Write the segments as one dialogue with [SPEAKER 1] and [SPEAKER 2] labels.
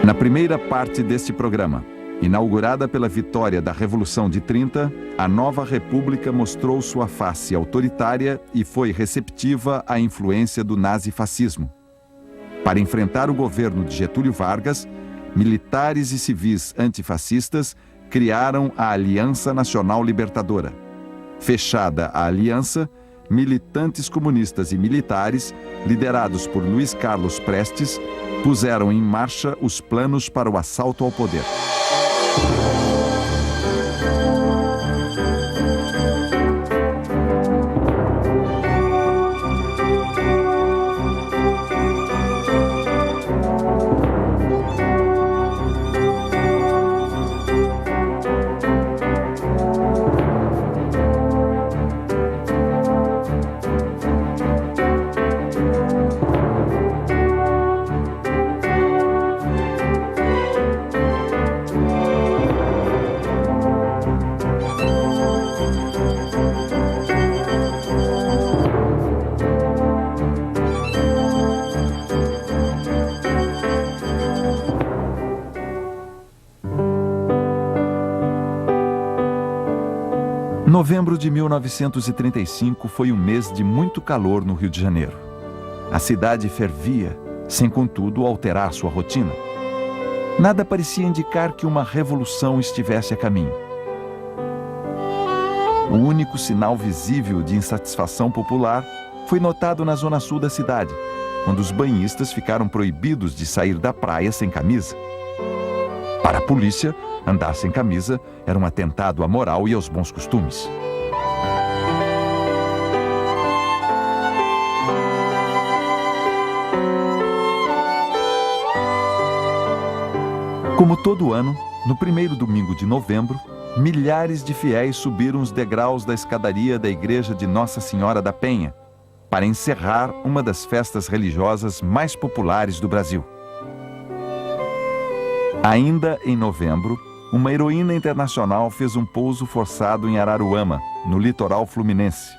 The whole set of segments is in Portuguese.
[SPEAKER 1] Na primeira parte deste programa, inaugurada pela vitória da Revolução de 30, a nova república mostrou sua face autoritária e foi receptiva à influência do nazifascismo. Para enfrentar o governo de Getúlio Vargas, militares e civis antifascistas criaram a Aliança Nacional Libertadora. Fechada a aliança, militantes comunistas e militares, liderados por Luiz Carlos Prestes, puseram em marcha os planos para o assalto ao poder. Novembro de 1935 foi um mês de muito calor no Rio de Janeiro. A cidade fervia, sem contudo alterar sua rotina. Nada parecia indicar que uma revolução estivesse a caminho. O único sinal visível de insatisfação popular foi notado na zona sul da cidade, quando os banhistas ficaram proibidos de sair da praia sem camisa. Para a polícia, andar sem camisa era um atentado à moral e aos bons costumes. Como todo ano, no primeiro domingo de novembro, milhares de fiéis subiram os degraus da escadaria da igreja de Nossa Senhora da Penha para encerrar uma das festas religiosas mais populares do Brasil. Ainda em novembro, uma heroína internacional fez um pouso forçado em Araruama, no litoral fluminense.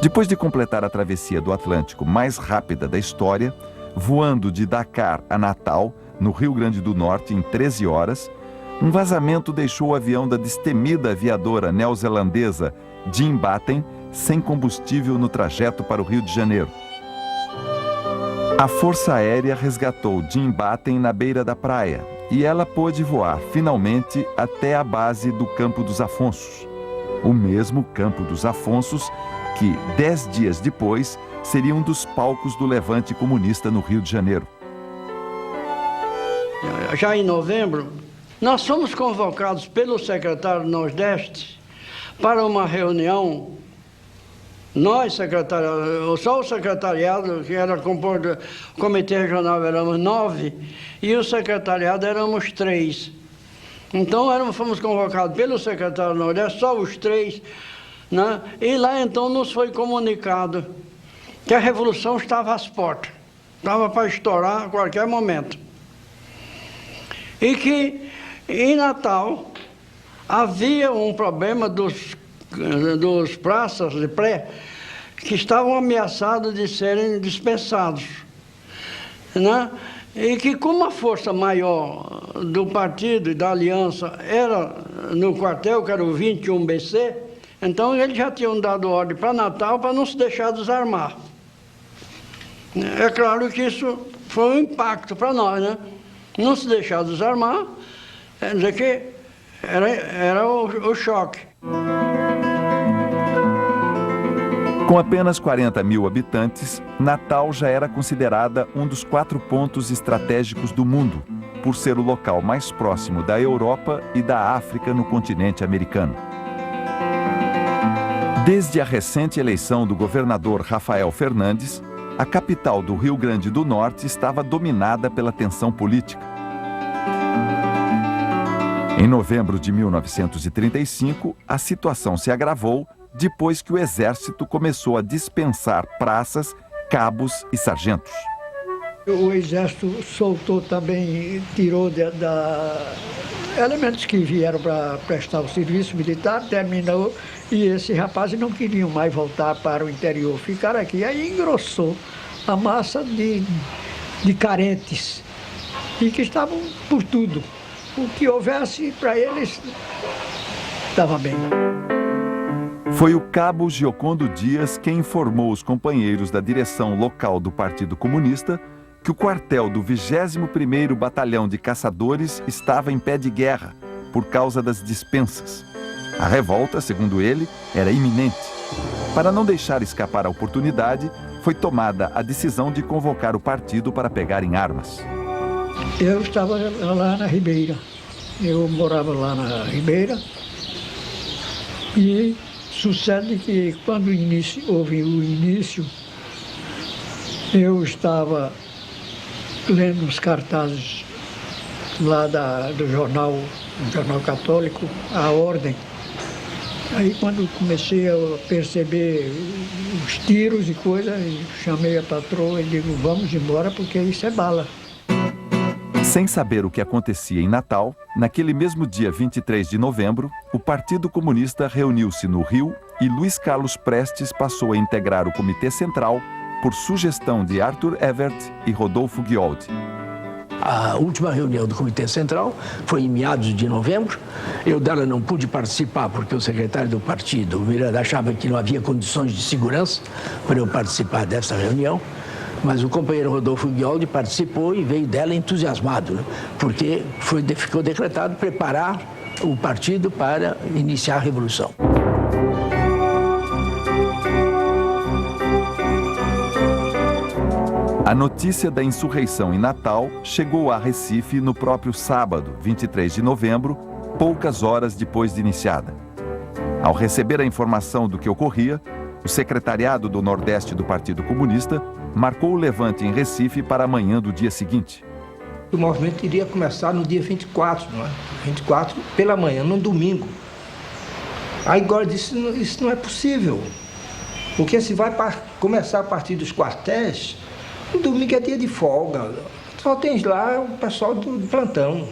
[SPEAKER 1] Depois de completar a travessia do Atlântico mais rápida da história, voando de Dakar a Natal, no Rio Grande do Norte, em 13 horas, um vazamento deixou o avião da destemida aviadora neozelandesa Jim Batten sem combustível no trajeto para o Rio de Janeiro. A Força Aérea resgatou Jim Batten na beira da praia e ela pôde voar finalmente até a base do Campo dos Afonsos. O mesmo Campo dos Afonsos que, 10 dias depois, seria um dos palcos do levante comunista no Rio de Janeiro.
[SPEAKER 2] Já em novembro, nós fomos convocados pelo secretário do Nordeste para uma reunião. Nós, só o secretariado, que era composto, o Comitê Regional éramos 9, e o secretariado éramos 3. Então fomos convocados pelo secretário do Nordeste, só os 3, né? E lá então nos foi comunicado que a Revolução estava às portas, estava para estourar a qualquer momento. E que em Natal havia um problema dos praças de pré que estavam ameaçados de serem dispensados, né? E que como a força maior do partido e da aliança era no quartel, que era o 21BC, então eles já tinham dado ordem para Natal para não se deixar desarmar. É claro que isso foi um impacto para nós, né? Não se deixar desarmar, quer dizer que era o choque.
[SPEAKER 1] Com apenas 40 mil habitantes, Natal já era considerada um dos 4 pontos estratégicos do mundo, por ser o local mais próximo da Europa e da África no continente americano. Desde a recente eleição do governador Rafael Fernandes, a capital do Rio Grande do Norte estava dominada pela tensão política. Em novembro de 1935, a situação se agravou depois que o exército começou a dispensar praças, cabos e sargentos.
[SPEAKER 3] O exército soltou também, tirou elementos que vieram para prestar o serviço militar, terminou, e esses rapazes não queriam mais voltar para o interior, ficaram aqui. Aí engrossou a massa de de carentes e que estavam por tudo. O que houvesse para eles estava bem.
[SPEAKER 1] Foi o cabo Giocondo Dias quem informou os companheiros da direção local do Partido Comunista que o quartel do 21º Batalhão de Caçadores estava em pé de guerra por causa das dispensas. A revolta, segundo ele, era iminente. Para não deixar escapar a oportunidade, foi tomada a decisão de convocar o partido para pegar em armas.
[SPEAKER 3] Eu estava lá na Ribeira. Eu morava lá na Ribeira e sucede que quando houve o início, eu estava lendo os cartazes lá do jornal católico, A Ordem. Aí quando comecei a perceber os tiros e coisas, chamei a patroa e digo, vamos embora porque isso é bala.
[SPEAKER 1] Sem saber o que acontecia em Natal, naquele mesmo dia 23 de novembro, o Partido Comunista reuniu-se no Rio e Luiz Carlos Prestes passou a integrar o Comitê Central por sugestão de Arthur Evert e Rodolfo Ghioldi.
[SPEAKER 4] A última reunião do Comitê Central foi em meados de novembro. Eu dela não pude participar porque o secretário do partido, o Miranda, achava que não havia condições de segurança para eu participar dessa reunião. Mas o companheiro Rodolfo Ghioldi participou e veio dela entusiasmado, né? Porque ficou decretado preparar o partido para iniciar a Revolução.
[SPEAKER 1] A notícia da insurreição em Natal chegou a Recife no próprio sábado, 23 de novembro, poucas horas depois de iniciada. Ao receber a informação do que ocorria, o secretariado do Nordeste do Partido Comunista marcou o levante em Recife para a manhã do dia seguinte.
[SPEAKER 5] O movimento iria começar no dia 24, não é? 24 pela manhã, no domingo. Aí agora disse, isso não é possível, porque se vai começar a partir dos quartéis, no domingo é dia de folga, só tem lá o pessoal do plantão.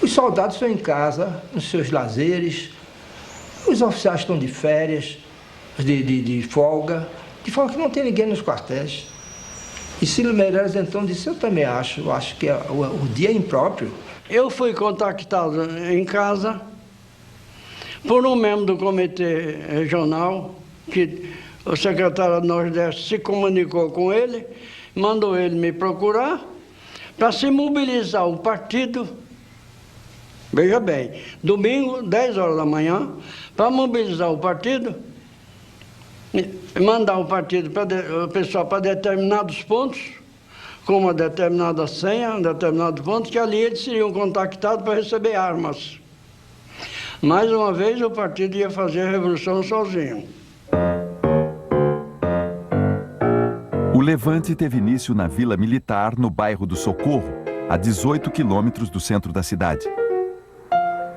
[SPEAKER 5] Os soldados estão em casa, nos seus lazeres, os oficiais estão de férias, de folga que não tem ninguém nos quartéis. E Cílio Meirelles então disse, eu também acho que o dia é impróprio.
[SPEAKER 2] Eu fui contactado em casa por um membro do comitê regional, que o secretário do Nordeste se comunicou com ele, mandou ele me procurar para se mobilizar o partido, veja bem, domingo, 10 horas da manhã, para mobilizar o partido, mandar o partido, o pessoal para determinados pontos, com uma determinada senha, um determinado ponto, que ali eles seriam contactados para receber armas. Mais uma vez, o partido ia fazer a revolução sozinho.
[SPEAKER 1] O levante teve início na Vila Militar, no bairro do Socorro, a 18 quilômetros do centro da cidade.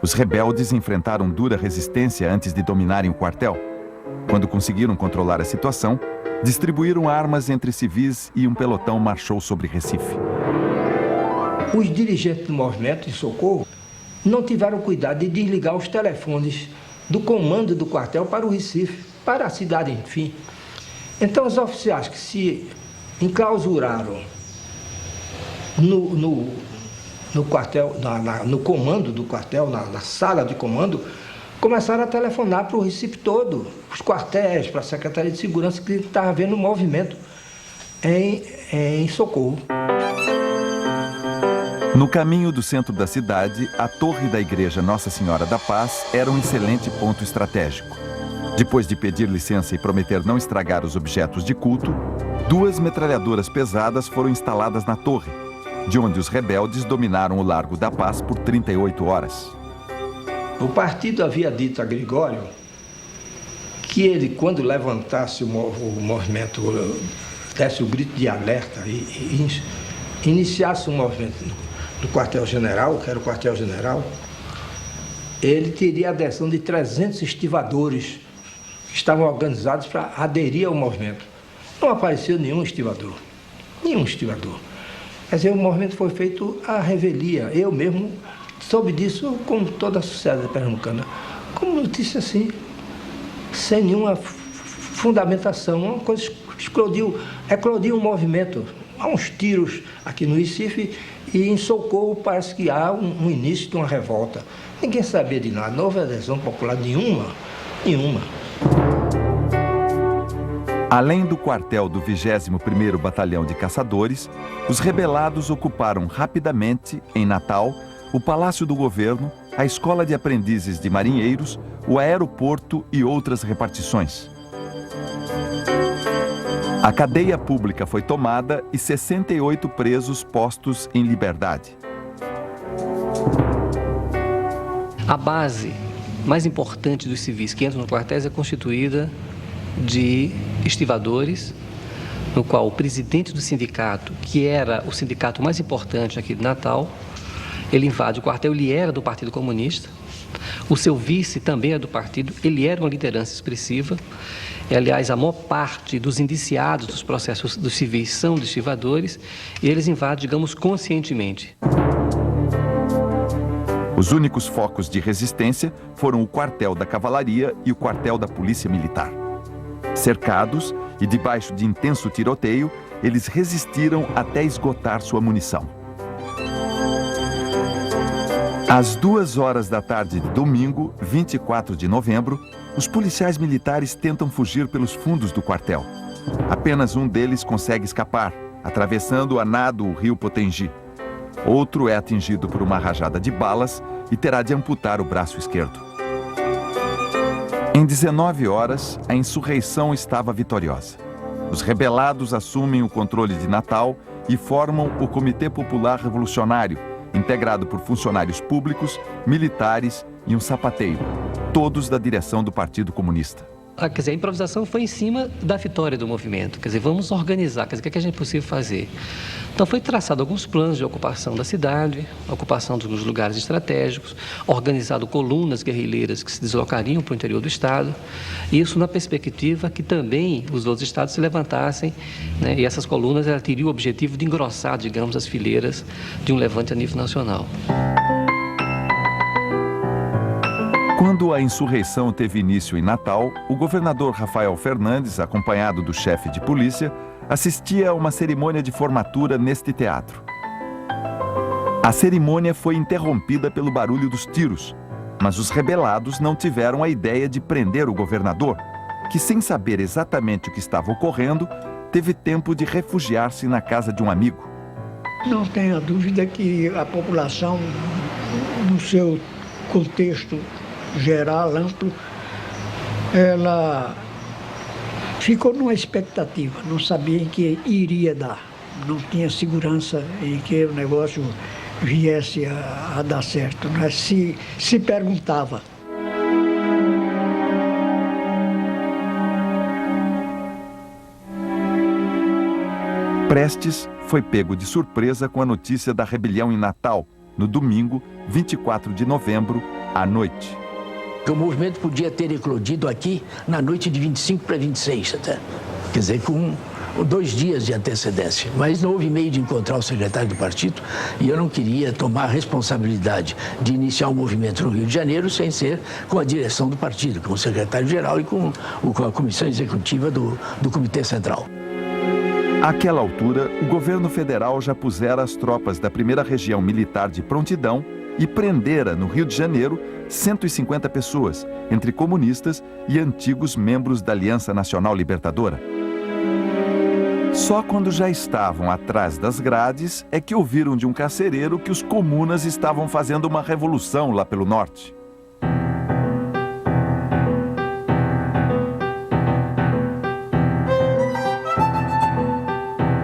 [SPEAKER 1] Os rebeldes enfrentaram dura resistência antes de dominarem o quartel. Quando conseguiram controlar a situação, distribuíram armas entre civis e um pelotão marchou sobre Recife.
[SPEAKER 5] Os dirigentes do movimento de Socorro não tiveram cuidado de desligar os telefones do comando do quartel para o Recife, para a cidade, enfim. Então, os oficiais que se enclausuraram no quartel, no comando do quartel, na sala de comando, começaram a telefonar para o Recife todo, os quartéis, para a Secretaria de Segurança, que estava havendo um movimento em Socorro.
[SPEAKER 1] No caminho do centro da cidade, a torre da igreja Nossa Senhora da Paz era um excelente ponto estratégico. Depois de pedir licença e prometer não estragar os objetos de culto, 2 metralhadoras pesadas foram instaladas na torre, de onde os rebeldes dominaram o Largo da Paz por 38 horas.
[SPEAKER 5] O partido havia dito a Gregório que ele, quando levantasse o movimento, desse o grito de alerta e iniciasse o movimento no quartel-general, que era o quartel-general, ele teria a adesão de 300 estivadores que estavam organizados para aderir ao movimento. Não apareceu nenhum estivador. Quer dizer, o movimento foi feito à revelia. Eu mesmo soube disso, como toda a sociedade pernambucana, como notícia assim, sem nenhuma fundamentação. Uma coisa eclodiu um movimento uns tiros aqui no Recife e em Socorro parece que há um início de uma revolta. Ninguém sabia de nada, não houve adesão popular nenhuma.
[SPEAKER 1] Além do quartel do 21º Batalhão de Caçadores, os rebelados ocuparam rapidamente, em Natal, o Palácio do Governo, a Escola de Aprendizes de Marinheiros, o aeroporto e outras repartições. A cadeia pública foi tomada e 68 presos postos em liberdade.
[SPEAKER 6] A base mais importante dos civis que entram no quartéis é constituída de estivadores, no qual o presidente do sindicato, que era o sindicato mais importante aqui de Natal, ele invade o quartel, ele era do Partido Comunista, o seu vice também é do partido, ele era uma liderança expressiva, e, aliás, a maior parte dos indiciados dos processos dos civis são de estivadores, e eles invadem, digamos, conscientemente.
[SPEAKER 1] Os únicos focos de resistência foram o quartel da Cavalaria e o quartel da Polícia Militar. Cercados e debaixo de intenso tiroteio, eles resistiram até esgotar sua munição. Às 2h da tarde de domingo, 24 de novembro, os policiais militares tentam fugir pelos fundos do quartel. Apenas um deles consegue escapar, atravessando a nado o rio Potengi. Outro é atingido por uma rajada de balas e terá de amputar o braço esquerdo. Em 19 horas, a insurreição estava vitoriosa. Os rebelados assumem o controle de Natal e formam o Comitê Popular Revolucionário, integrado por funcionários públicos, militares e um sapateiro, todos da direção do Partido Comunista.
[SPEAKER 6] Quer dizer, a improvisação foi em cima da vitória do movimento. Quer dizer, vamos organizar, quer dizer, o que a gente é possível fazer? Então, foi traçado alguns planos de ocupação da cidade, ocupação dos lugares estratégicos, organizado colunas guerrilheiras que se deslocariam para o interior do Estado, e isso na perspectiva que também os outros estados se levantassem, né, e essas colunas teriam o objetivo de engrossar, digamos, as fileiras de um levante a nível nacional.
[SPEAKER 1] Quando a insurreição teve início em Natal, o governador Rafael Fernandes, acompanhado do chefe de polícia, assistia a uma cerimônia de formatura neste teatro. A cerimônia foi interrompida pelo barulho dos tiros, mas os rebelados não tiveram a ideia de prender o governador, que, sem saber exatamente o que estava ocorrendo, teve tempo de refugiar-se na casa de um amigo.
[SPEAKER 3] Não tenha dúvida que a população, no seu contexto geral, amplo, ela ficou numa expectativa, não sabia em que iria dar, não tinha segurança em que o negócio viesse a dar certo, mas se perguntava.
[SPEAKER 1] Prestes foi pego de surpresa com a notícia da rebelião em Natal, no domingo, 24 de novembro, à noite.
[SPEAKER 4] O movimento podia ter eclodido aqui na noite de 25 para 26, até. Quer dizer, com 2 dias de antecedência. Mas não houve meio de encontrar o secretário do partido e eu não queria tomar a responsabilidade de iniciar o movimento no Rio de Janeiro sem ser com a direção do partido, com o secretário-geral e com a comissão executiva do Comitê Central.
[SPEAKER 1] Àquela altura, o governo federal já pusera as tropas da 1ª Região Militar de prontidão e prendera, no Rio de Janeiro, 150 pessoas, entre comunistas e antigos membros da Aliança Nacional Libertadora. Só quando já estavam atrás das grades é que ouviram de um carcereiro que os comunas estavam fazendo uma revolução lá pelo norte.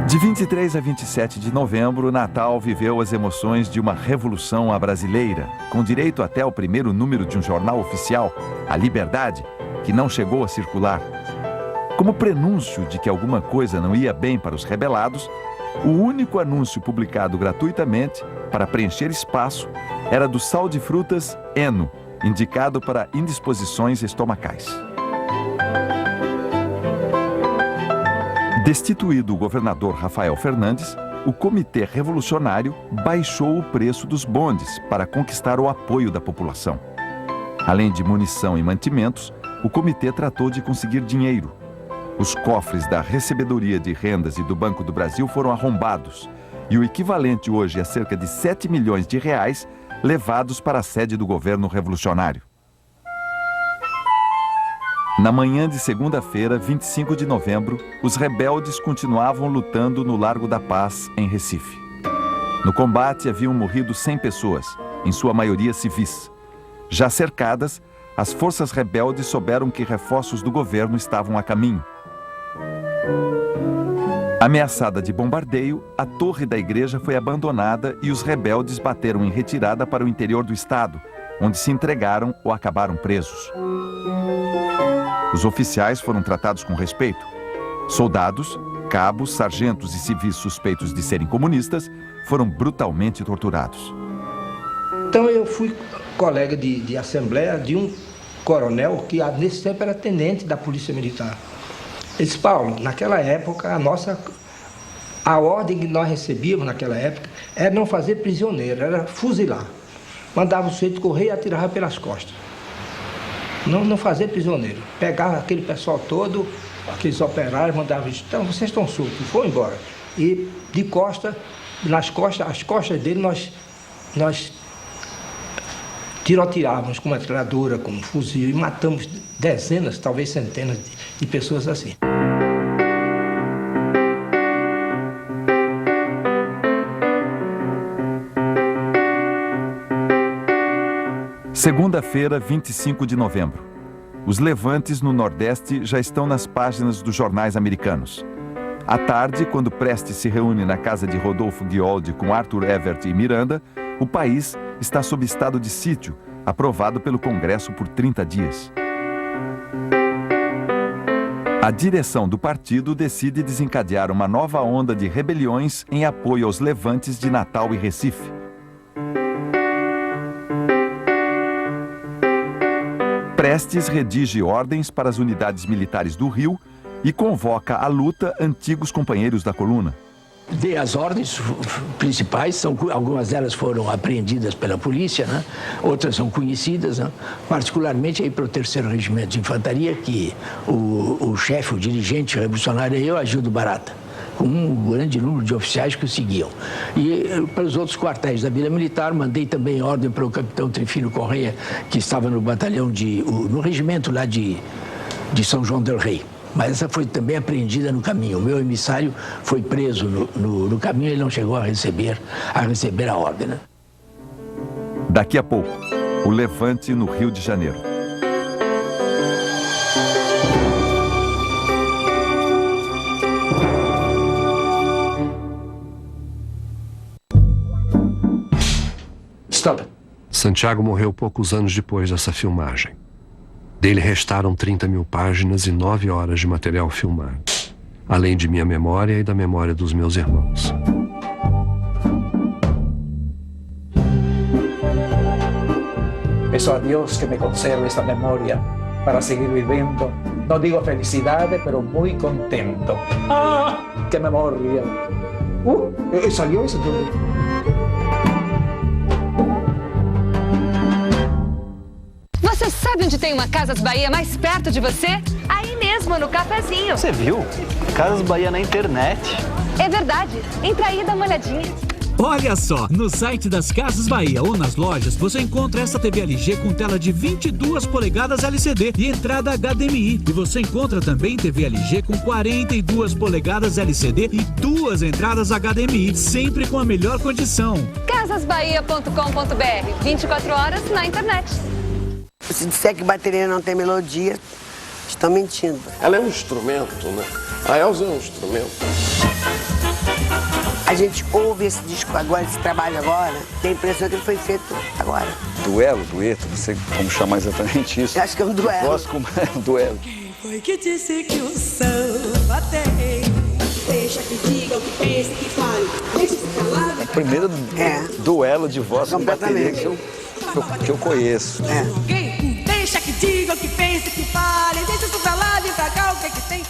[SPEAKER 1] De 23 a 27 de novembro, Natal viveu as emoções de uma revolução à brasileira, com direito até ao primeiro número de um jornal oficial, A Liberdade, que não chegou a circular. Como prenúncio de que alguma coisa não ia bem para os rebelados, o único anúncio publicado gratuitamente, para preencher espaço, era do sal de frutas Eno, indicado para indisposições estomacais. Destituído o governador Rafael Fernandes, o Comitê Revolucionário baixou o preço dos bondes para conquistar o apoio da população. Além de munição e mantimentos, o comitê tratou de conseguir dinheiro. os cofres da Recebedoria de Rendas e do Banco do Brasil foram arrombados e o equivalente hoje a cerca de 7 milhões de reais levados para a sede do governo revolucionário. Na manhã de segunda-feira, 25 de novembro, os rebeldes continuavam lutando no Largo da Paz, em Recife. No combate haviam morrido 100 pessoas, em sua maioria civis. Já cercadas, as forças rebeldes souberam que reforços do governo estavam a caminho. Ameaçada de bombardeio, a torre da igreja foi abandonada e os rebeldes bateram em retirada para o interior do estado, onde se entregaram ou acabaram presos. Os oficiais foram tratados com respeito. Soldados, cabos, sargentos e civis suspeitos de serem comunistas foram brutalmente torturados.
[SPEAKER 5] Então eu fui colega de assembleia de um coronel que nesse tempo era tenente da Polícia Militar. Ele disse: Paulo, naquela época a ordem que nós recebíamos naquela época era não fazer prisioneiro, era fuzilar. Mandava o sujeito correr e atirava pelas costas. Não fazer prisioneiro. Pegava aquele pessoal todo, aqueles operários, mandava: então, vocês estão soltos, e foi embora. E de costa, as costas dele nós tiroteávamos com metralhadora, com um fuzil, e matamos dezenas, talvez centenas de pessoas assim.
[SPEAKER 1] Segunda-feira, 25 de novembro. Os levantes no Nordeste já estão nas páginas dos jornais americanos. À tarde, quando Prestes se reúne na casa de Rodolfo Guioldi com Arthur Evert e Miranda, o país está sob estado de sítio, aprovado pelo Congresso por 30 dias. A direção do partido decide desencadear uma nova onda de rebeliões em apoio aos levantes de Natal e Recife. Prestes redige ordens para as unidades militares do Rio e convoca à luta antigos companheiros da coluna.
[SPEAKER 4] Dei as ordens principais, algumas delas foram apreendidas pela polícia, né? Outras são conhecidas, né? Particularmente aí para o 3º Regimento de Infantaria, que o chefe, o dirigente revolucionário é eu, Agildo Barata, com um grande número de oficiais que o seguiam. E para os outros quartéis da Vila Militar, mandei também ordem para o capitão Trifino Correia, que estava no batalhão no regimento lá de São João del Rei. Mas essa foi também apreendida no caminho. O meu emissário foi preso no caminho e ele não chegou a receber a ordem, né?
[SPEAKER 1] Daqui a pouco, o levante no Rio de Janeiro.
[SPEAKER 4] Stop.
[SPEAKER 7] Santiago morreu poucos anos depois dessa filmagem. Dele restaram 30 mil páginas e 9 horas de material filmado, além de minha memória e da memória dos meus irmãos.
[SPEAKER 8] Peço a Dios que me conserve esta memoria para seguir viviendo. No digo felicidad, pero muy contento. ¡Ah! ¡Qué memoria! Salió eso.
[SPEAKER 9] Você sabe onde tem uma Casas Bahia mais perto de você? Aí mesmo, no cafezinho.
[SPEAKER 10] Você viu? Casas Bahia na internet.
[SPEAKER 9] É verdade. Entra aí e dá uma olhadinha.
[SPEAKER 11] Olha só, no site das Casas Bahia ou nas lojas, você encontra essa TV LG com tela de 22 polegadas LCD e entrada HDMI. E você encontra também TV LG com 42 polegadas LCD e 2 entradas HDMI, sempre com a melhor condição.
[SPEAKER 9] Casasbahia.com.br, 24 horas na internet.
[SPEAKER 12] Se disser que bateria não tem melodia, estão mentindo.
[SPEAKER 13] Ela é um instrumento, né? A Elza é um instrumento.
[SPEAKER 12] A gente ouve esse disco agora, esse trabalho agora, tem a impressão que ele foi feito agora.
[SPEAKER 14] Duelo, dueto, não sei como chamar exatamente isso.
[SPEAKER 12] Eu acho que é um duelo.
[SPEAKER 14] Eu posso como é um duelo.
[SPEAKER 15] Quem foi que disse que o samba tem? Deixa que diga o que pensa, que fale. Deixa se falar.
[SPEAKER 14] É o primeiro duelo de voz com bateria que eu conheço.
[SPEAKER 15] Quem deixa que diga o que pensa, que fale. Deixa se falar, vem pra cá, o que é que tem?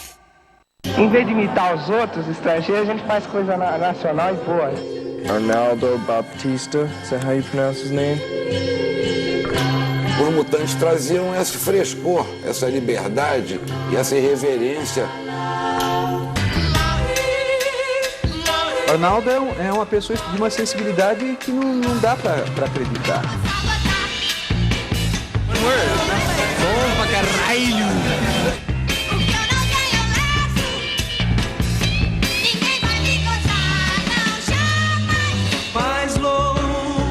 [SPEAKER 16] Em vez de imitar os outros estrangeiros, a gente faz coisa nacional e boa.
[SPEAKER 17] Arnaldo Baptista, is that how you pronounce his name?
[SPEAKER 13] Os Mutantes traziam esse frescor, essa liberdade e essa irreverência
[SPEAKER 17] Arnaldo é uma pessoa de uma sensibilidade que não dá para acreditar.
[SPEAKER 15] Bom pra caralho!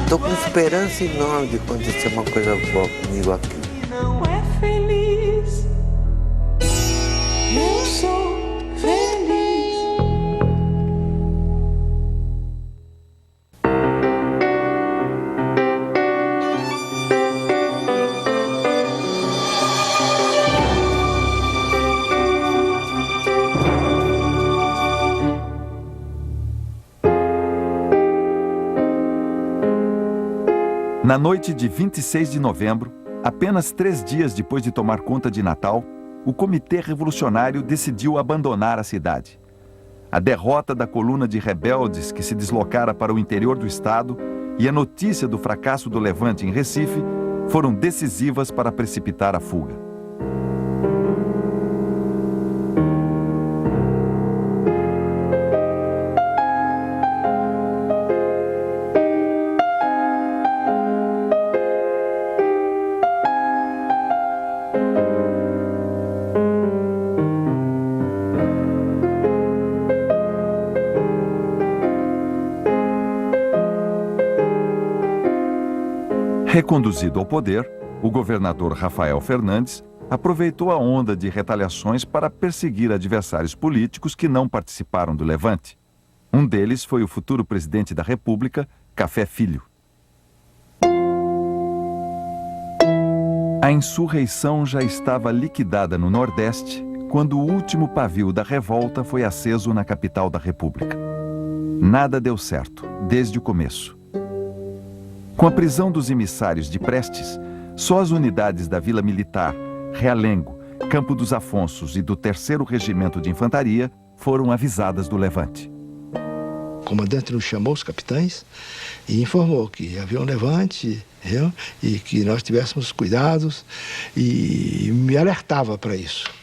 [SPEAKER 12] Tô com esperança enorme de acontecer uma coisa boa comigo aqui.
[SPEAKER 15] Não é feliz. Eu sou feliz.
[SPEAKER 1] Na noite de 26 de novembro, apenas 3 dias depois de tomar conta de Natal, o Comitê Revolucionário decidiu abandonar a cidade. A derrota da coluna de rebeldes que se deslocara para o interior do estado e a notícia do fracasso do levante em Recife foram decisivas para precipitar a fuga. Reconduzido ao poder, o governador Rafael Fernandes aproveitou a onda de retaliações para perseguir adversários políticos que não participaram do levante. Um deles foi o futuro presidente da República, Café Filho. A insurreição já estava liquidada no Nordeste quando o último pavio da revolta foi aceso na capital da República. Nada deu certo, desde o começo. Com a prisão dos emissários de Prestes, só as unidades da Vila Militar, Realengo, Campo dos Afonsos e do 3º Regimento de Infantaria foram avisadas do levante.
[SPEAKER 5] O comandante nos chamou, os capitães, e informou que havia um levante, e que nós tivéssemos cuidados, e me alertava para isso.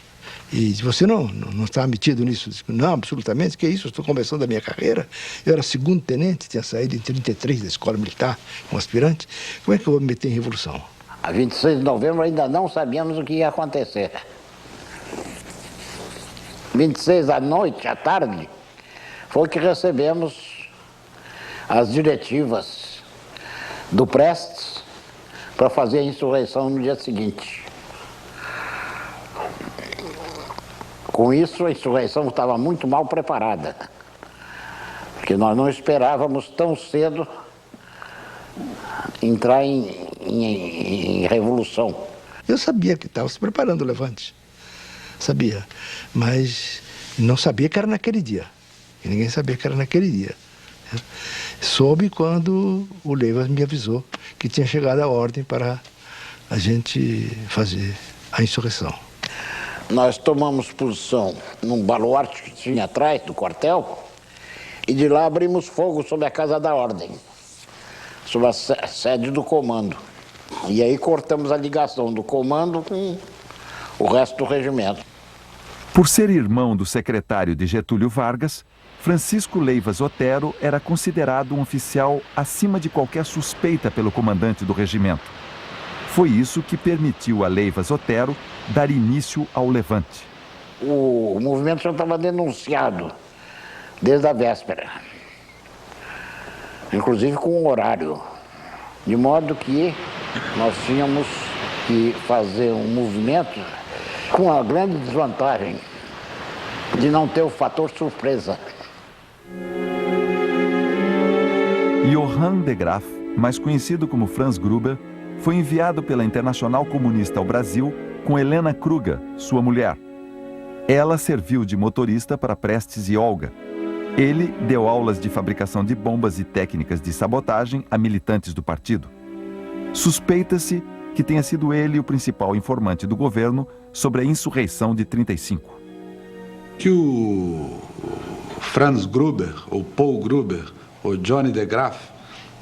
[SPEAKER 5] E você não está metido nisso? Não, absolutamente, que isso? Eu estou começando a minha carreira. Eu era 2º tenente, tinha saído em 33 da escola militar, um aspirante. Como é que eu vou me meter em revolução?
[SPEAKER 18] A 26 de novembro ainda não sabíamos o que ia acontecer. 26 à noite, à tarde, foi que recebemos as diretivas do Prestes para fazer a insurreição no dia seguinte. Com isso, a insurreição estava muito mal preparada, porque nós não esperávamos tão cedo entrar em revolução.
[SPEAKER 5] Eu sabia que estava se preparando o levante, sabia, mas não sabia que era naquele dia, e ninguém sabia que era naquele dia. Soube quando o Leivas me avisou que tinha chegado a ordem para a gente fazer a insurreição.
[SPEAKER 18] Nós tomamos posição num baluarte que tinha atrás do quartel e de lá abrimos fogo sobre a Casa da Ordem, sobre a sede do comando. E aí cortamos a ligação do comando com o resto do regimento.
[SPEAKER 1] Por ser irmão do secretário de Getúlio Vargas, Francisco Leivas Otero era considerado um oficial acima de qualquer suspeita pelo comandante do regimento. Foi isso que permitiu a Leivas Otero dar início ao levante.
[SPEAKER 18] O movimento já estava denunciado desde a véspera, inclusive com um horário, de modo que nós tínhamos que fazer um movimento com a grande desvantagem de não ter o fator surpresa.
[SPEAKER 1] Johann de Graaf, mais conhecido como Franz Gruber, foi enviado pela Internacional Comunista ao Brasil com Helena Kruger, sua mulher. Ela serviu de motorista para Prestes e Olga. Ele deu aulas de fabricação de bombas e técnicas de sabotagem a militantes do partido. Suspeita-se que tenha sido ele o principal informante do governo sobre a insurreição de 35.
[SPEAKER 19] Que o Franz Gruber, ou Paul Gruber, ou Johnny de Graaf,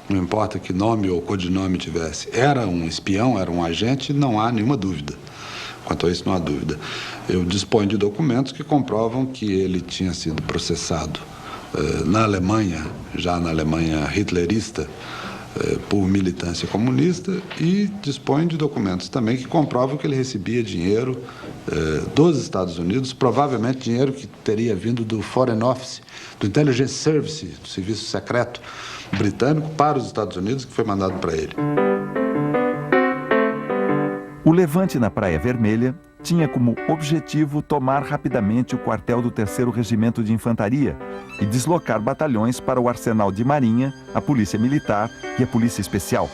[SPEAKER 19] não importa que nome ou codinome tivesse, era um espião, era um agente, não há nenhuma dúvida. Quanto a isso, não há dúvida. Eu disponho de documentos que comprovam que ele tinha sido processado na Alemanha, já na Alemanha hitlerista, por militância comunista, e dispõe de documentos também que comprovam que ele recebia dinheiro dos Estados Unidos, provavelmente dinheiro que teria vindo do Foreign Office, do Intelligence Service, do Serviço Secreto britânico, para os Estados Unidos, que foi mandado para ele.
[SPEAKER 1] O levante na Praia Vermelha tinha como objetivo tomar rapidamente o quartel do 3º Regimento de Infantaria e deslocar batalhões para o Arsenal de Marinha, a Polícia Militar e a Polícia Especial.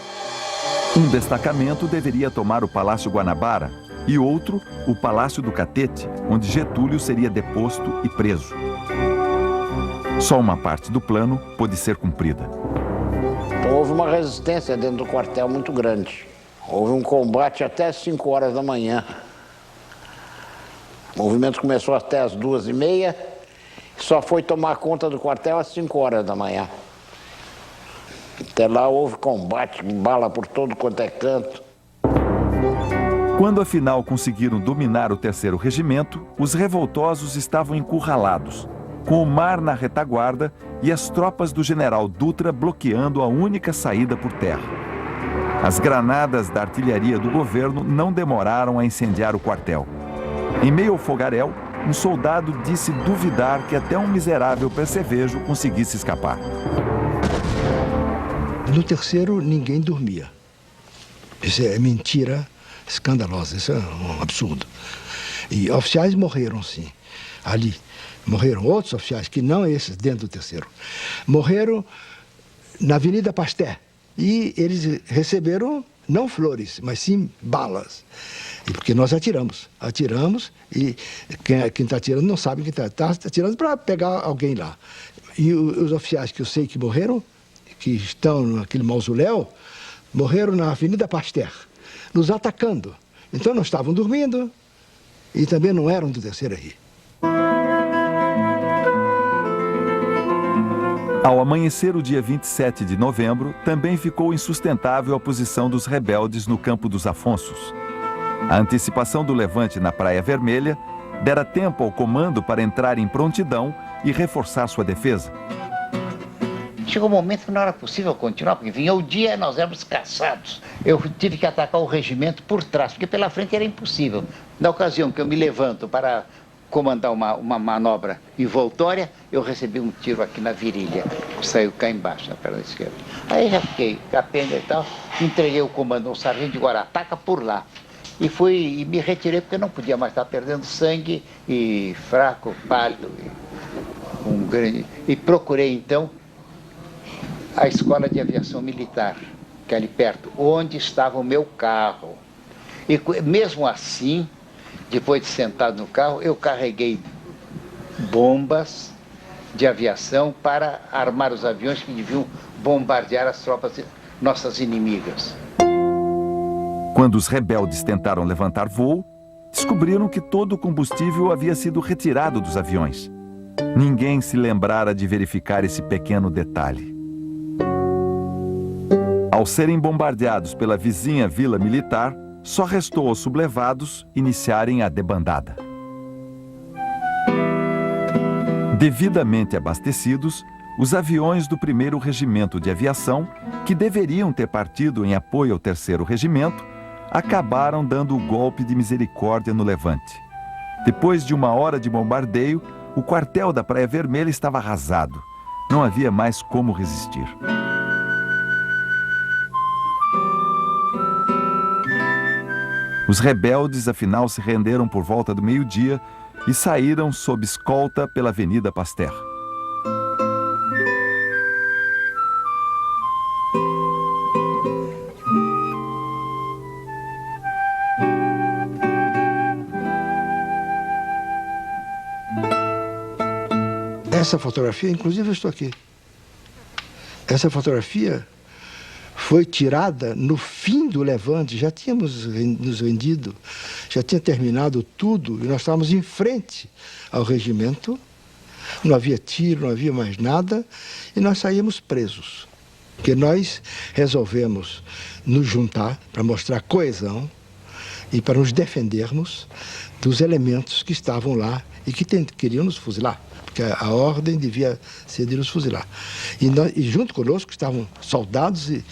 [SPEAKER 1] Um destacamento deveria tomar o Palácio Guanabara e outro, o Palácio do Catete, onde Getúlio seria deposto e preso. Só uma parte do plano pôde ser cumprida.
[SPEAKER 18] Então, houve uma resistência dentro do quartel muito grande. Houve um combate até às 5 horas da manhã. O movimento começou até às 2h30 e só foi tomar conta do quartel às 5 horas da manhã. Até lá houve combate, bala por todo quanto é canto.
[SPEAKER 1] Quando afinal conseguiram dominar o 3º Regimento, os revoltosos estavam encurralados, com o mar na retaguarda e as tropas do general Dutra bloqueando a única saída por terra. As granadas da artilharia do governo não demoraram a incendiar o quartel. Em meio ao fogaréu, um soldado disse duvidar que até um miserável percevejo conseguisse escapar.
[SPEAKER 5] No 3º, ninguém dormia. Isso é mentira escandalosa, isso é um absurdo. E oficiais morreram, sim, ali. Morreram outros oficiais, que não esses dentro do 3º. Morreram na Avenida Pasteur. E eles receberam, não flores, mas sim balas. E porque nós atiramos e quem está atirando não sabe que está atirando para pegar alguém lá. E os oficiais que eu sei que morreram, que estão naquele mausoléu, morreram na Avenida Pasteur, nos atacando. Então não estavam dormindo e também não eram do 3º RI.
[SPEAKER 1] Ao amanhecer o dia 27 de novembro, também ficou insustentável a posição dos rebeldes no Campo dos Afonsos. A antecipação do levante na Praia Vermelha dera tempo ao comando para entrar em prontidão e reforçar sua defesa.
[SPEAKER 20] Chegou um momento que não era possível continuar, porque vinha o dia e nós éramos caçados. Eu tive que atacar o regimento por trás, porque pela frente era impossível. Na ocasião que eu me levanto para comandar uma manobra envoltória, eu recebi um tiro aqui na virilha, que saiu cá embaixo, na perna esquerda. Aí já fiquei capenga e tal, entreguei o comando ao sargento de agora, ataca por lá. E me retirei porque não podia mais estar perdendo sangue e fraco, pálido. E procurei então a Escola de Aviação Militar, que é ali perto, onde estava o meu carro. E mesmo assim, depois de sentado no carro, eu carreguei bombas de aviação para armar os aviões que deviam bombardear as tropas nossas inimigas.
[SPEAKER 1] Quando os rebeldes tentaram levantar voo, descobriram que todo o combustível havia sido retirado dos aviões. Ninguém se lembrara de verificar esse pequeno detalhe. Ao serem bombardeados pela vizinha vila militar, só restou aos sublevados iniciarem a debandada. Devidamente abastecidos, os aviões do 1º Regimento de Aviação, que deveriam ter partido em apoio ao 3º Regimento, acabaram dando o golpe de misericórdia no levante. Depois de 1 hora de bombardeio, o quartel da Praia Vermelha estava arrasado. Não havia mais como resistir. Os rebeldes, afinal, se renderam por volta do meio-dia e saíram sob escolta pela Avenida Pasteur.
[SPEAKER 5] Essa fotografia, inclusive eu estou aqui. Essa fotografia foi tirada no fim do levante, já tínhamos nos rendido, já tinha terminado tudo e nós estávamos em frente ao regimento, não havia tiro, não havia mais nada e nós saímos presos. Porque nós resolvemos nos juntar para mostrar coesão e para nos defendermos dos elementos que estavam lá e que queriam nos fuzilar, porque a ordem devia ser de nos fuzilar. E junto conosco estavam soldados e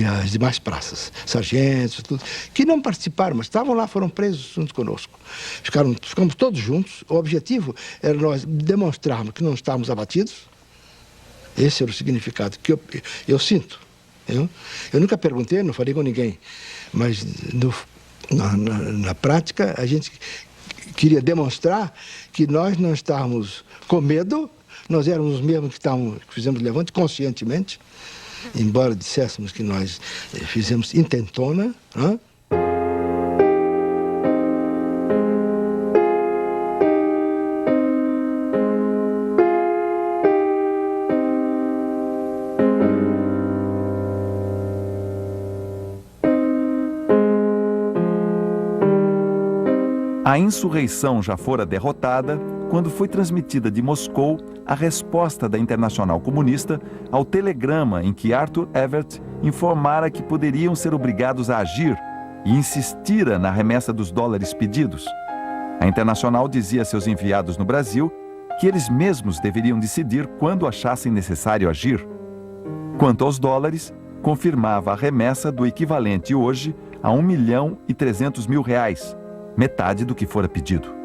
[SPEAKER 5] as demais praças, sargentos, tudo, que não participaram, mas estavam lá, foram presos junto conosco. Ficamos todos juntos. O objetivo era nós demonstrarmos que não estávamos abatidos. Esse era o significado que eu sinto. Eu nunca perguntei, não falei com ninguém, mas na prática a gente queria demonstrar que nós não estávamos com medo, nós éramos os mesmos que fizemos levante conscientemente, embora disséssemos que nós fizemos intentona.
[SPEAKER 1] A insurreição já fora derrotada quando foi transmitida de Moscou a resposta da Internacional Comunista ao telegrama em que Arthur Evert informara que poderiam ser obrigados a agir e insistira na remessa dos dólares pedidos. A Internacional dizia a seus enviados no Brasil que eles mesmos deveriam decidir quando achassem necessário agir. Quanto aos dólares, confirmava a remessa do equivalente hoje a R$1.300.000, metade do que fora pedido.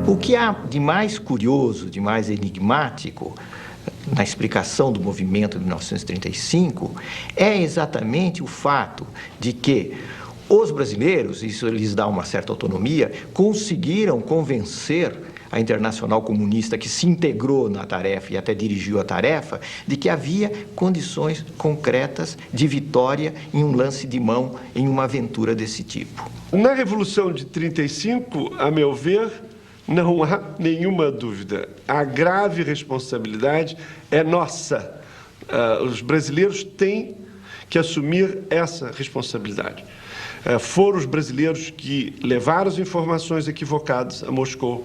[SPEAKER 21] O que há de mais curioso, de mais enigmático na explicação do movimento de 1935 é exatamente o fato de que os brasileiros, isso lhes dá uma certa autonomia, conseguiram convencer a Internacional Comunista, que se integrou na tarefa e até dirigiu a tarefa, de que havia condições concretas de vitória em um lance de mão, em uma aventura desse tipo.
[SPEAKER 13] Na Revolução de 35, a meu ver, não há nenhuma dúvida. A grave responsabilidade é nossa. Os brasileiros têm que assumir essa responsabilidade. Foram os brasileiros que levaram as informações equivocadas a Moscou,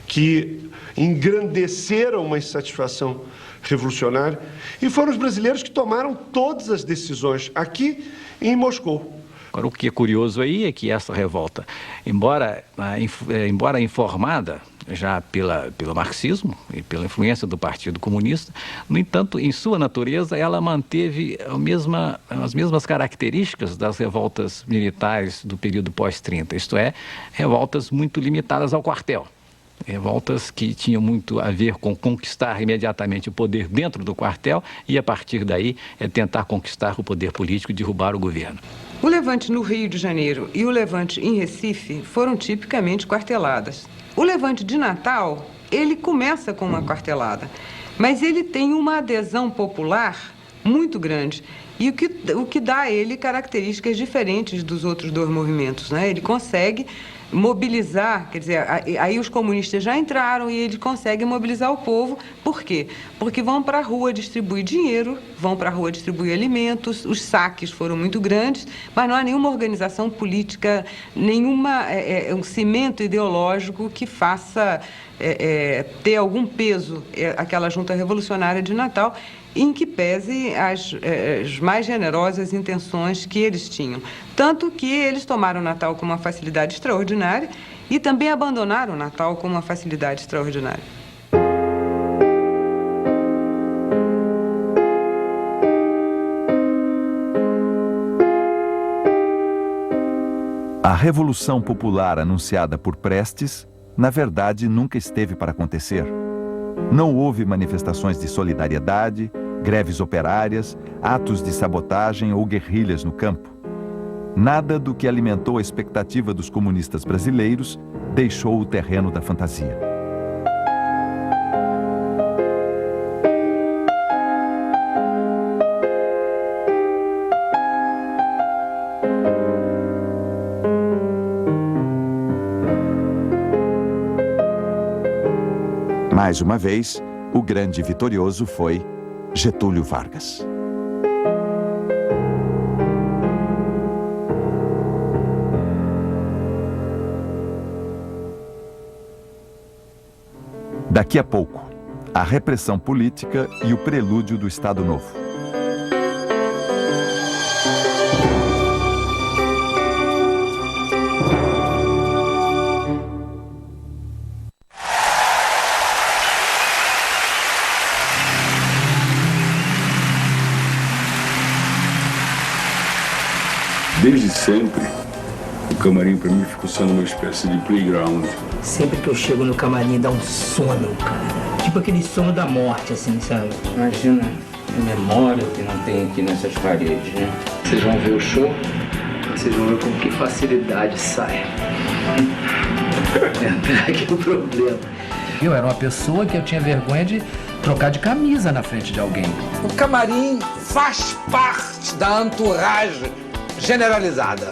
[SPEAKER 13] que engrandeceram uma insatisfação revolucionária, e foram os brasileiros que tomaram todas as decisões aqui em Moscou.
[SPEAKER 22] Agora, o que é curioso aí é que essa revolta, embora informada já pelo marxismo e pela influência do Partido Comunista, no entanto, em sua natureza, ela manteve as mesmas características das revoltas militares do período pós-30, isto é, revoltas muito limitadas ao quartel. Revoltas que tinham muito a ver com conquistar imediatamente o poder dentro do quartel e, a partir daí, tentar conquistar o poder político e derrubar o governo.
[SPEAKER 23] O levante no Rio de Janeiro e o levante em Recife foram tipicamente quarteladas. O levante de Natal, ele começa com uma quartelada, mas ele tem uma adesão popular muito grande. E o que dá a ele características diferentes dos outros dois movimentos, né? Ele consegue mobilizar, quer dizer, aí os comunistas já entraram e ele consegue mobilizar o povo. Por quê? Porque vão para a rua distribuir dinheiro, vão para a rua distribuir alimentos, os saques foram muito grandes, mas não há nenhuma organização política, um cimento ideológico que faça ter algum peso aquela junta revolucionária de Natal, em que pese as mais generosas intenções que eles tinham. Tanto que eles tomaram o Natal com uma facilidade extraordinária e também abandonaram o Natal com uma facilidade extraordinária.
[SPEAKER 1] A Revolução Popular anunciada por Prestes, na verdade, nunca esteve para acontecer. Não houve manifestações de solidariedade, greves operárias, atos de sabotagem ou guerrilhas no campo. Nada do que alimentou a expectativa dos comunistas brasileiros deixou o terreno da fantasia. Mais uma vez, o grande vitorioso foi Getúlio Vargas. Daqui a pouco, a repressão política e o prelúdio do Estado Novo.
[SPEAKER 2] Desde sempre, o camarim para mim ficou sendo uma espécie de playground.
[SPEAKER 5] Sempre que eu chego no camarim dá um sono, cara. Tipo aquele sono da morte, assim, sabe?
[SPEAKER 3] Imagina a memória que não tem aqui nessas paredes, né? Vocês vão ver o show, vocês vão ver com que facilidade sai. Aqui o problema.
[SPEAKER 6] Eu era uma pessoa que eu tinha vergonha de trocar de camisa na frente de alguém.
[SPEAKER 8] O camarim faz parte da entourage generalizada.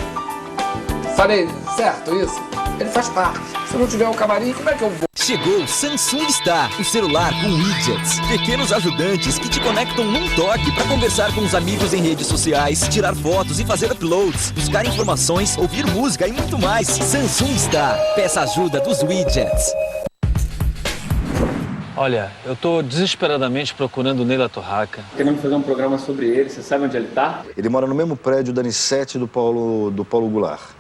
[SPEAKER 8] Falei certo isso? Ele faz parte. Se não tiver um camarim, como é que eu vou?
[SPEAKER 24] Chegou o Samsung Star, o celular com widgets, pequenos ajudantes que te conectam num toque para conversar com os amigos em redes sociais, tirar fotos e fazer uploads, buscar informações, ouvir música e muito mais. Samsung Star, peça ajuda dos widgets.
[SPEAKER 22] Olha, eu tô desesperadamente procurando o Ney Latorraca.
[SPEAKER 3] Queremos fazer um programa sobre ele, você sabe onde ele tá?
[SPEAKER 25] Ele mora no mesmo prédio da Anissete e do Paulo Goulart.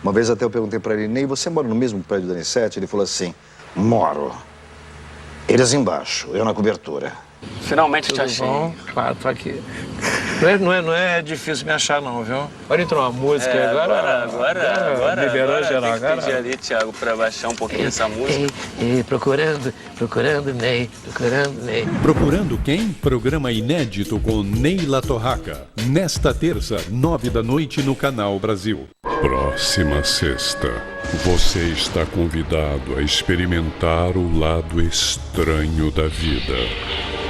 [SPEAKER 25] Uma vez até eu perguntei pra ele, Ney, você mora no mesmo prédio da Anissete? Ele falou assim, moro. Eles embaixo, eu na cobertura.
[SPEAKER 3] Finalmente te achei.
[SPEAKER 8] Bom? Claro, tô aqui. Não é difícil me achar, não, viu? Agora entrou uma música
[SPEAKER 3] Agora
[SPEAKER 8] liberou geral.
[SPEAKER 3] Tem que pedir ali, Thiago, pra baixar um pouquinho essa música.
[SPEAKER 4] Procurando Ney.
[SPEAKER 26] Procurando quem? Programa inédito com Ney Latorraca. Nesta terça, 9 da noite no Canal Brasil. Próxima sexta, você está convidado a experimentar o lado estranho da vida.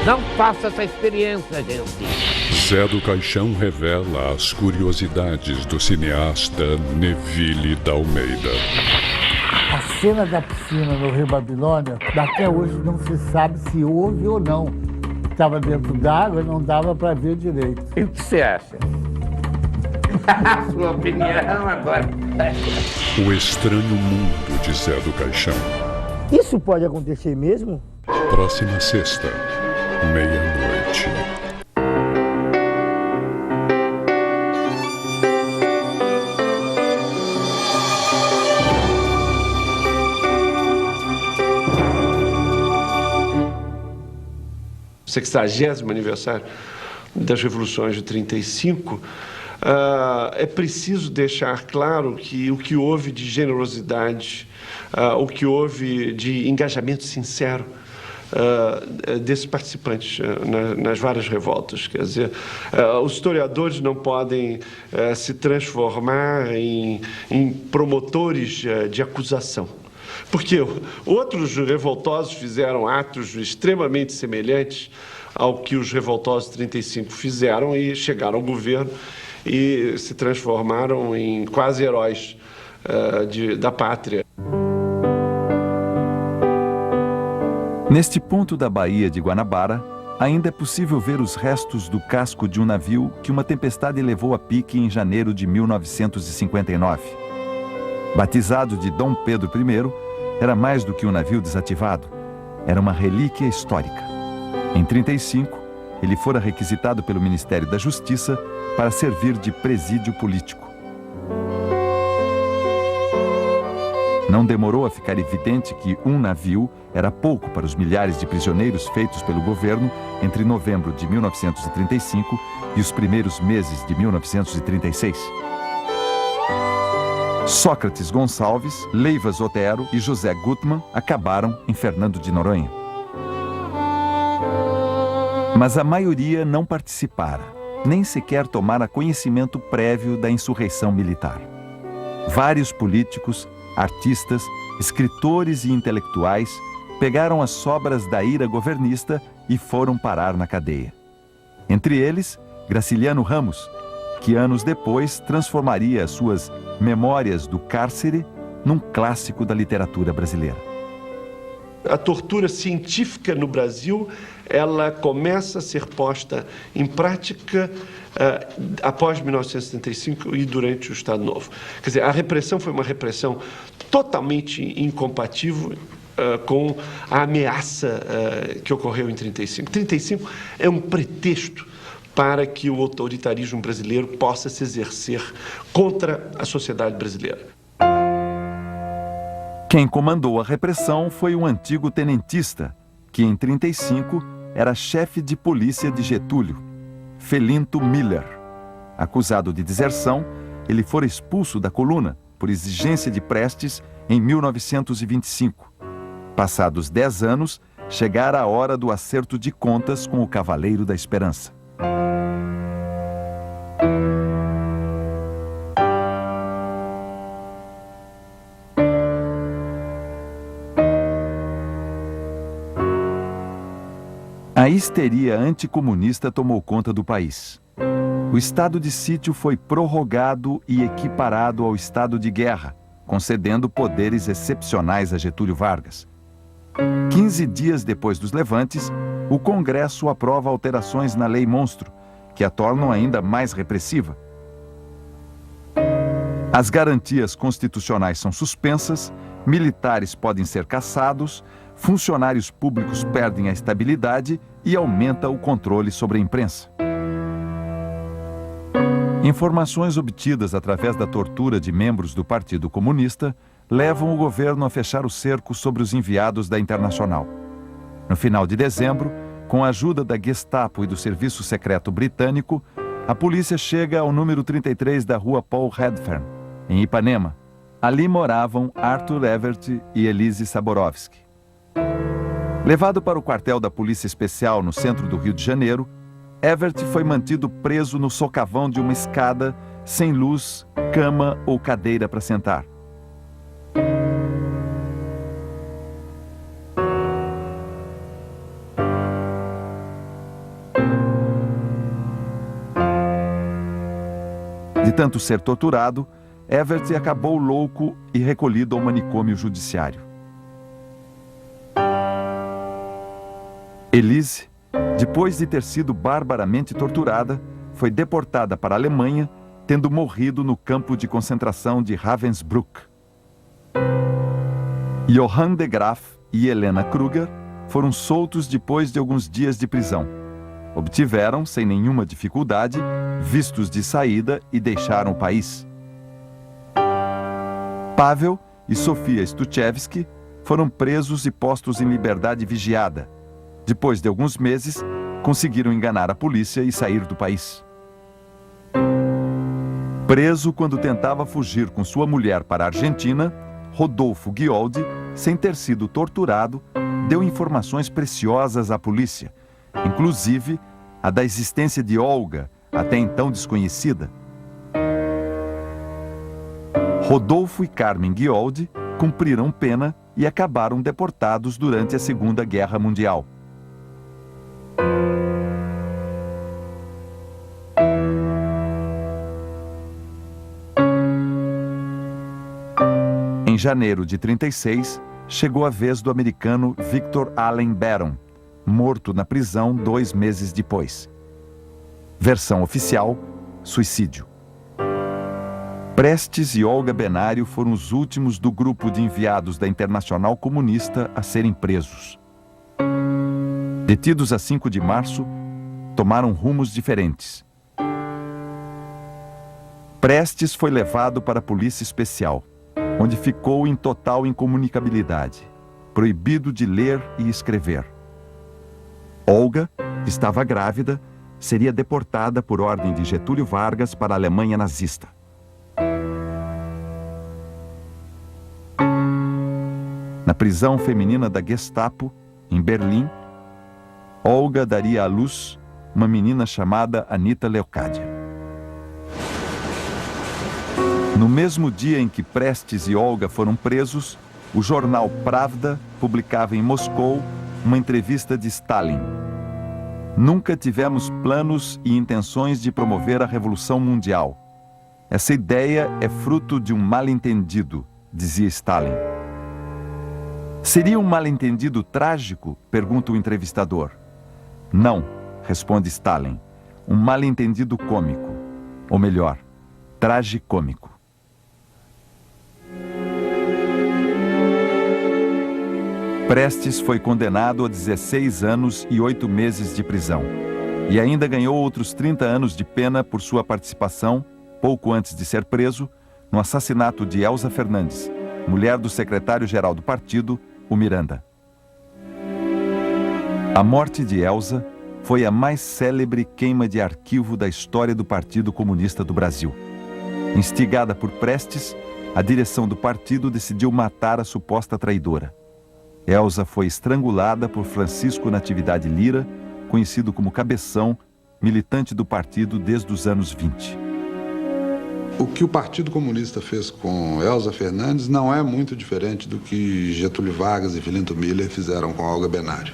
[SPEAKER 4] Não faça essa experiência, gente.
[SPEAKER 26] Zé do Caixão revela as curiosidades do cineasta Neville d'Almeida.
[SPEAKER 27] A cena da piscina no Rio Babilônia, até hoje não se sabe se houve ou não. Estava dentro d'água e não dava para ver direito.
[SPEAKER 4] E o que você acha? A sua opinião agora.
[SPEAKER 26] O estranho mundo de Zé do Caixão.
[SPEAKER 27] Isso pode acontecer mesmo?
[SPEAKER 26] Próxima sexta, meia-noite.
[SPEAKER 13] O 60º aniversário das revoluções de 35, é preciso deixar claro que o que houve de generosidade, o que houve de engajamento sincero desses participantes nas várias revoltas. Quer dizer, os historiadores não podem se transformar em promotores de acusação. Porque outros revoltosos fizeram atos extremamente semelhantes ao que os revoltosos de 35 fizeram e chegaram ao governo e se transformaram em quase heróis da pátria.
[SPEAKER 1] Neste ponto da Baía de Guanabara, ainda é possível ver os restos do casco de um navio que uma tempestade levou a pique em janeiro de 1959. Batizado de Dom Pedro I, era mais do que um navio desativado, era uma relíquia histórica. Em 35, ele fora requisitado pelo Ministério da Justiça para servir de presídio político. Não demorou a ficar evidente que um navio era pouco para os milhares de prisioneiros feitos pelo governo entre novembro de 1935 e os primeiros meses de 1936. Sócrates Gonçalves, Leivas Otero e José Gutmann acabaram em Fernando de Noronha. Mas a maioria não participara, nem sequer tomara conhecimento prévio da insurreição militar. Vários políticos, artistas, escritores e intelectuais pegaram as sobras da ira governista e foram parar na cadeia. Entre eles, Graciliano Ramos, que anos depois transformaria as suas Memórias do Cárcere num clássico da literatura brasileira.
[SPEAKER 13] A tortura científica no Brasil, ela começa a ser posta em prática após 1975 e durante o Estado Novo. Quer dizer, a repressão foi uma repressão totalmente incompatível com a ameaça que ocorreu em 35. 35 é um pretexto para que o autoritarismo brasileiro possa se exercer contra a sociedade brasileira.
[SPEAKER 1] Quem comandou a repressão foi um antigo tenentista, que em 35 era chefe de polícia de Getúlio, Felinto Miller. Acusado de deserção, ele fora expulso da coluna por exigência de Prestes em 1925. Passados 10 anos, chegara a hora do acerto de contas com o Cavaleiro da Esperança. A histeria anticomunista tomou conta do país. O estado de sítio foi prorrogado e equiparado ao estado de guerra, concedendo poderes excepcionais a Getúlio Vargas. 15 dias depois dos levantes, o Congresso aprova alterações na Lei Monstro, que a tornam ainda mais repressiva. As garantias constitucionais são suspensas, militares podem ser caçados, funcionários públicos perdem a estabilidade e aumenta o controle sobre a imprensa. Informações obtidas através da tortura de membros do Partido Comunista levam o governo a fechar o cerco sobre os enviados da Internacional. No final de dezembro, com a ajuda da Gestapo e do Serviço Secreto Britânico, a polícia chega ao número 33 da rua Paul Redfern, em Ipanema. Ali moravam Arthur Evert e Elise Saborowski. Levado para o quartel da Polícia Especial no centro do Rio de Janeiro, Evert foi mantido preso no socavão de uma escada, sem luz, cama ou cadeira para sentar. De tanto ser torturado, Evert acabou louco e recolhido ao manicômio judiciário. Elise, depois de ter sido barbaramente torturada, foi deportada para a Alemanha, tendo morrido no campo de concentração de Ravensbrück. Johann de Graaf e Helena Kruger foram soltos depois de alguns dias de prisão. Obtiveram, sem nenhuma dificuldade, vistos de saída e deixaram o país. Pavel e Sofia Stuchevski foram presos e postos em liberdade vigiada. Depois de alguns meses, conseguiram enganar a polícia e sair do país. Preso quando tentava fugir com sua mulher para a Argentina, Rodolfo Guioldi, sem ter sido torturado, deu informações preciosas à polícia, inclusive a da existência de Olga, até então desconhecida. Rodolfo e Carmen Guioldi cumpriram pena e acabaram deportados durante a Segunda Guerra Mundial. Em janeiro de 1936, chegou a vez do americano Victor Allen Barron, morto na prisão 2 meses depois. Versão oficial: suicídio. Prestes e Olga Benário foram os últimos do grupo de enviados da Internacional Comunista a serem presos. Detidos a 5 de março, tomaram rumos diferentes. Prestes foi levado para a Polícia Especial, onde ficou em total incomunicabilidade, proibido de ler e escrever. Olga, que estava grávida, seria deportada por ordem de Getúlio Vargas para a Alemanha nazista. Na prisão feminina da Gestapo, em Berlim, Olga daria à luz uma menina chamada Anita Leocádia. No mesmo dia em que Prestes e Olga foram presos, o jornal Pravda publicava em Moscou uma entrevista de Stalin. Nunca tivemos planos e intenções de promover a Revolução Mundial. Essa ideia é fruto de um mal-entendido, dizia Stalin. Seria um mal-entendido trágico? Pergunta o entrevistador. Não, responde Stalin. Um mal-entendido cômico. Ou melhor, tragicômico. Prestes foi condenado a 16 anos e 8 meses de prisão. E ainda ganhou outros 30 anos de pena por sua participação, pouco antes de ser preso, no assassinato de Elza Fernandes, mulher do secretário-geral do partido, o Miranda. A morte de Elza foi a mais célebre queima de arquivo da história do Partido Comunista do Brasil. Instigada por Prestes, a direção do partido decidiu matar a suposta traidora. Elza foi estrangulada por Francisco Natividade Lira, conhecido como Cabeção, militante do partido desde os anos 20.
[SPEAKER 19] O que o Partido Comunista fez com Elza Fernandes não é muito diferente do que Getúlio Vargas e Filinto Miller fizeram com Olga Benário.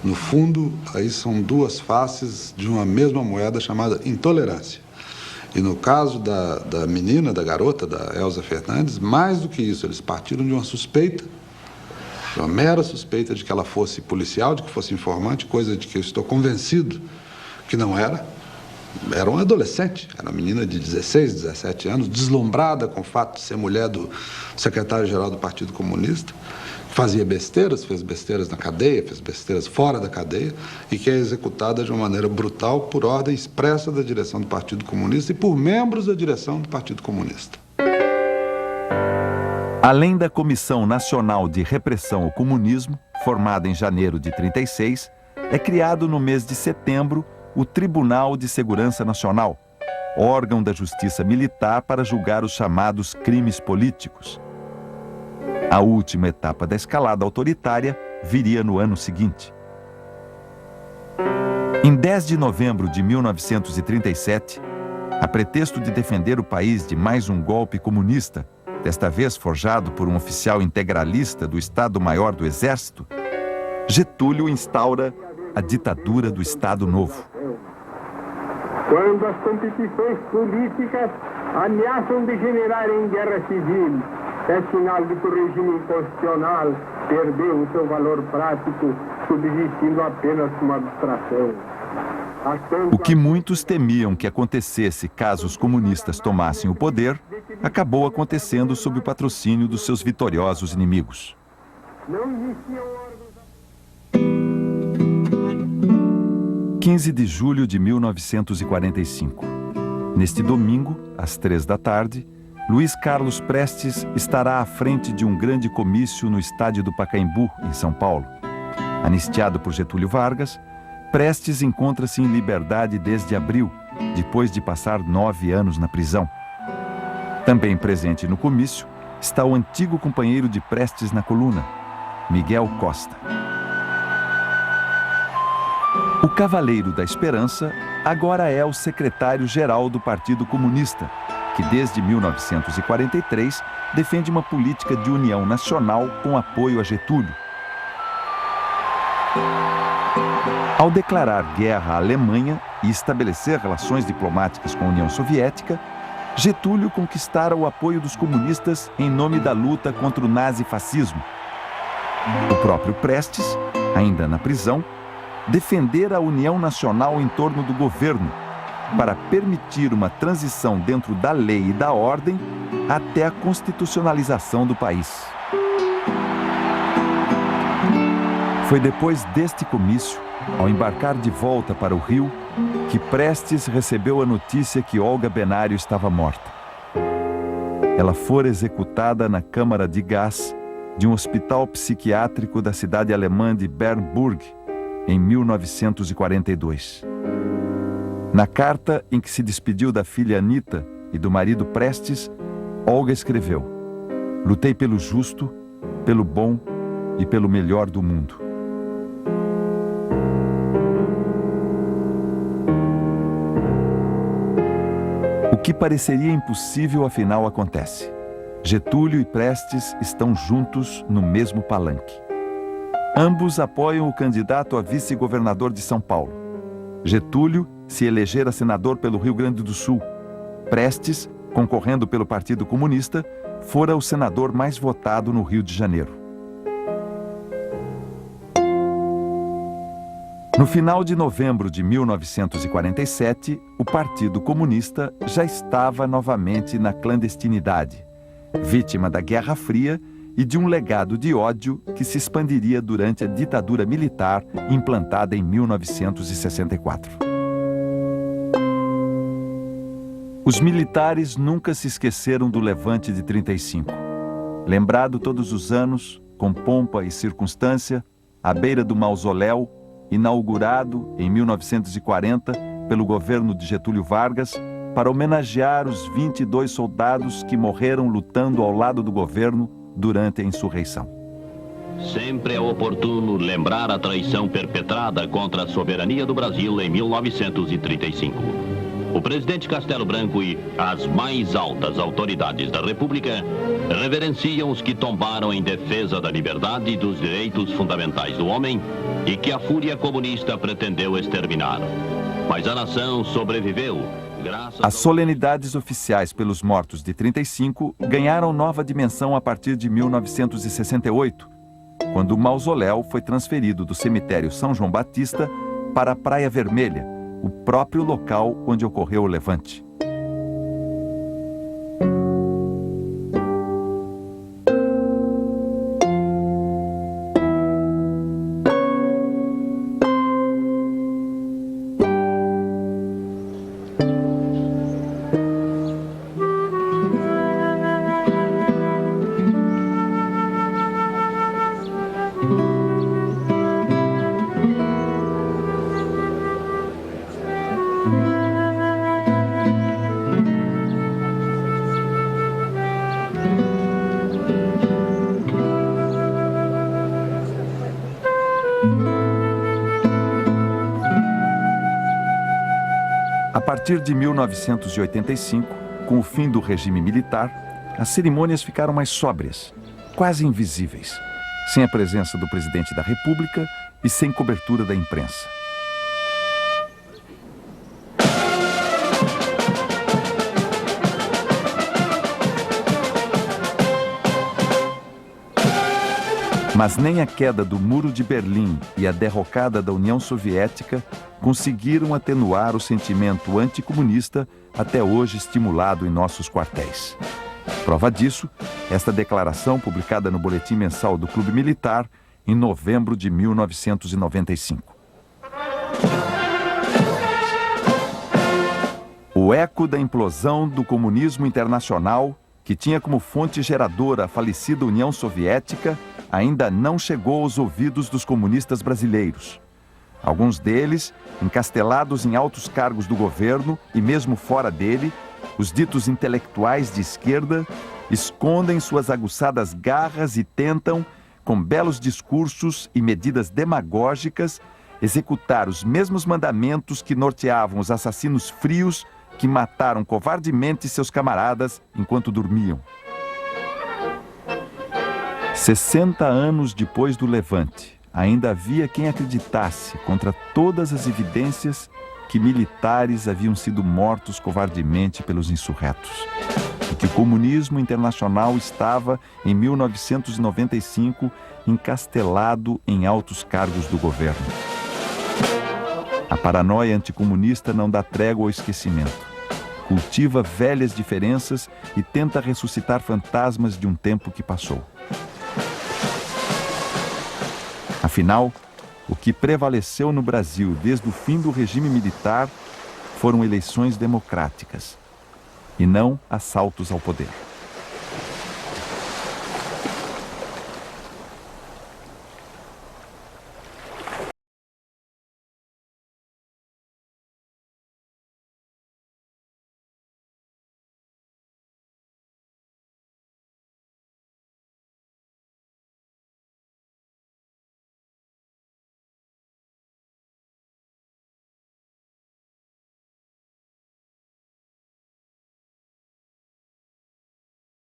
[SPEAKER 19] No fundo, aí são duas faces de uma mesma moeda chamada intolerância. E no caso da menina, da garota, da Elza Fernandes, mais do que isso, eles partiram de uma suspeita, uma mera suspeita de que ela fosse policial, de que fosse informante, coisa de que eu estou convencido que não era. Era uma adolescente, era uma menina de 16, 17 anos, deslumbrada com o fato de ser mulher do secretário-geral do Partido Comunista, que fazia besteiras, fez besteiras na cadeia, fez besteiras fora da cadeia, e que é executada de uma maneira brutal por ordem expressa da direção do Partido Comunista e por membros da direção do Partido Comunista.
[SPEAKER 1] Além da Comissão Nacional de Repressão ao Comunismo, formada em janeiro de 1936, é criado no mês de setembro o Tribunal de Segurança Nacional, órgão da Justiça Militar para julgar os chamados crimes políticos. A última etapa da escalada autoritária viria no ano seguinte. Em 10 de novembro de 1937, a pretexto de defender o país de mais um golpe comunista, desta vez forjado por um oficial integralista do Estado-Maior do Exército, Getúlio instaura a ditadura do Estado Novo.
[SPEAKER 7] Quando as competições políticas ameaçam degenerar em guerra civil, é sinal de que o regime constitucional perdeu o seu valor prático, subsistindo apenas como abstração.
[SPEAKER 1] O que muitos temiam que acontecesse caso os comunistas tomassem o poder, acabou acontecendo sob o patrocínio dos seus vitoriosos inimigos.
[SPEAKER 7] Não existiam órgãos...
[SPEAKER 1] 15 de julho de 1945. Neste domingo, às 3 da tarde, Luiz Carlos Prestes estará à frente de um grande comício no estádio do Pacaembu, em São Paulo. Anistiado por Getúlio Vargas, Prestes encontra-se em liberdade desde abril, depois de passar 9 anos na prisão. Também presente no comício está o antigo companheiro de Prestes na coluna, Miguel Costa. O Cavaleiro da Esperança agora é o secretário-geral do Partido Comunista, que desde 1943 defende uma política de união nacional com apoio a Getúlio. Ao declarar guerra à Alemanha e estabelecer relações diplomáticas com a União Soviética, Getúlio conquistara o apoio dos comunistas em nome da luta contra o nazifascismo. O próprio Prestes, ainda na prisão, defender a união nacional em torno do governo, para permitir uma transição dentro da lei e da ordem até a constitucionalização do país. Foi depois deste comício, ao embarcar de volta para o Rio, que Prestes recebeu a notícia que Olga Benário estava morta. Ela fora executada na câmara de gás de um hospital psiquiátrico da cidade alemã de Bernburg, em 1942. Na carta em que se despediu da filha Anita e do marido Prestes, Olga escreveu: "Lutei pelo justo, pelo bom e pelo melhor do mundo." O que pareceria impossível, afinal, acontece. Getúlio e Prestes estão juntos no mesmo palanque. Ambos apoiam o candidato a vice-governador de São Paulo. Getúlio se elegera senador pelo Rio Grande do Sul. Prestes, concorrendo pelo Partido Comunista, fora o senador mais votado no Rio de Janeiro. No final de novembro de 1947, o Partido Comunista já estava novamente na clandestinidade, vítima da Guerra Fria e de um legado de ódio que se expandiria durante a ditadura militar implantada em 1964. Os militares nunca se esqueceram do levante de 35. Lembrado todos os anos, com pompa e circunstância, à beira do mausoléu, inaugurado em 1940 pelo governo de Getúlio Vargas, para homenagear os 22 soldados que morreram lutando ao lado do governo durante a insurreição.
[SPEAKER 9] Sempre é oportuno lembrar a traição perpetrada contra a soberania do Brasil em 1935. O presidente Castelo Branco e as mais altas autoridades da República reverenciam os que tombaram em defesa da liberdade e dos direitos fundamentais do homem e que a fúria comunista pretendeu exterminar. Mas a nação sobreviveu.
[SPEAKER 1] As solenidades oficiais pelos mortos de 35 ganharam nova dimensão a partir de 1968, quando o mausoléu foi transferido do cemitério São João Batista para a Praia Vermelha, o próprio local onde ocorreu o levante. A partir de 1985, com o fim do regime militar, as cerimônias ficaram mais sóbrias, quase invisíveis, sem a presença do presidente da República e sem cobertura da imprensa. Mas nem a queda do Muro de Berlim e a derrocada da União Soviética conseguiram atenuar o sentimento anticomunista até hoje estimulado em nossos quartéis. Prova disso, esta declaração publicada no Boletim Mensal do Clube Militar em novembro de 1995. O eco da implosão do comunismo internacional, que tinha como fonte geradora a falecida União Soviética, ainda não chegou aos ouvidos dos comunistas brasileiros. Alguns deles, encastelados em altos cargos do governo e mesmo fora dele, os ditos intelectuais de esquerda, escondem suas aguçadas garras e tentam, com belos discursos e medidas demagógicas, executar os mesmos mandamentos que norteavam os assassinos frios que mataram covardemente seus camaradas enquanto dormiam. 60 anos depois do levante, ainda havia quem acreditasse, contra todas as evidências, que militares haviam sido mortos covardemente pelos insurretos e que o comunismo internacional estava, em 1995, encastelado em altos cargos do governo. A paranoia anticomunista não dá trégua ao esquecimento. Cultiva velhas diferenças e tenta ressuscitar fantasmas de um tempo que passou. Afinal, o que prevaleceu no Brasil desde o fim do regime militar foram eleições democráticas e não assaltos ao poder.